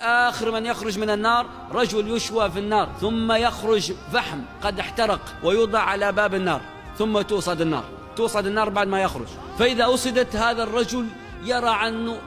آخر من يخرج من النار رجل يشوى في النار ثم يخرج فحم قد احترق ويوضع على باب النار ثم توصد النار بعد ما يخرج. فإذا أصدت هذا الرجل يرى أنه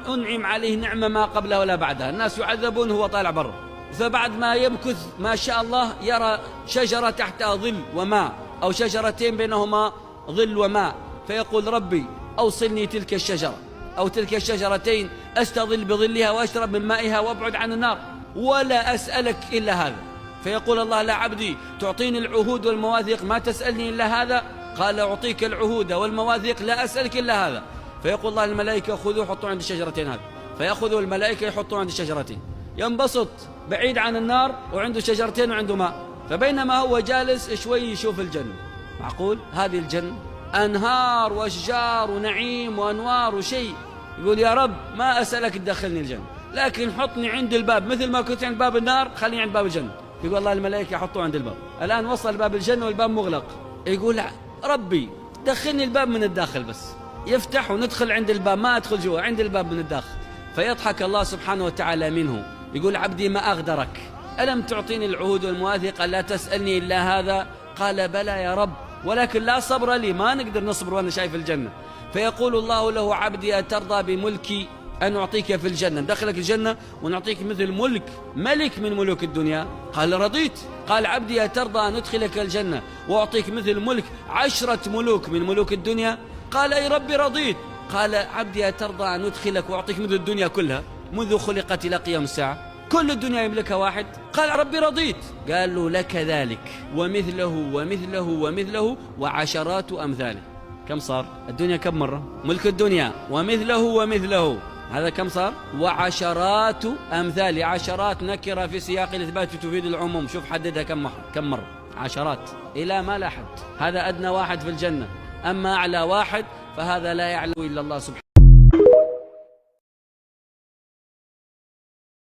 أنعم عليه نعمة ما قبلها ولا بعدها، الناس يعذبون هو طالع برا. فبعد ما يمكث ما شاء الله يرى شجرة تحتها ظل وماء أو شجرتين بينهما ظل وماء، فيقول ربي أوصلني تلك الشجرة أو تلك الشجرتين أستظل بظلها وأشرب من مائها وأبعد عن النار ولا أسألك إلا هذا. فيقول الله: لا عبدي تعطيني العهود والمواثيق ما تسألني إلا هذا؟ قال: أعطيك العهود والمواثيق لا أسألك إلا هذا. فيقول الله الملائكة: خذوه حطوه عند الشجرتين هذه. فيأخذوا الملائكة يحطوه عند الشجرتين، ينبسط بعيد عن النار وعنده شجرتين وعنده ماء. فبينما هو جالس شوي يشوف الجنة، معقول هذه الجنة أنهار وأشجار ونعيم وأنوار وشيء، يقول: يا رب ما أسألك تدخلني الجنة، لكن حطني عند الباب مثل ما كنت عند باب النار، خليني عند باب الجنة. يقول الله الملائكة حطوه عند الباب. الآن وصل باب الجنة والباب مغلق، يقول: ربي دخلني الباب من الداخل بس. يفتح وندخل عند الباب، ما أدخل جوا، عند الباب من الداخل. فيضحك الله سبحانه وتعالى منه، يقول: عبدي ما أغدرك، ألم تعطيني العهود والمواثيق لا تسألني إلا هذا؟ قال: بلى يا رب، ولكن لا صبر لي، ما نقدر نصبر وأنا شايف الجنة. فيقول الله له: عبدي أترضى بملكي أن أعطيك في الجنة، ندخلك الجنة ونعطيك مثل ملك من ملوك الدنيا؟ قال: رضيت. قال: عبدي أترضى أن أدخلك الجنة وأعطيك مثل ملك 10 ملوك من ملوك الدنيا؟ قال: أي ربي رضيت. قال: عبدي أترضى أن أدخلك وأعطيك مثل الدنيا كلها منذ خلقت إلى قيام الساعة، كل الدنيا يملكها واحد؟ قال: ربي رضيت. قال له: لك ذلك ومثله ومثله ومثله وعشرات أمثاله. كم صار الدنيا؟ كم مرة ملك الدنيا؟ ومثله ومثله، هذا كم صار؟ وعشرات أمثاله. عشرات نكرة في سياق الإثبات تفيد العموم، شوف حددها كم مرة؟ عشرات إلى ما لا حد. هذا أدنى واحد في الجنة، أما أعلى واحد فهذا لا يعلم إلا الله سبحانه.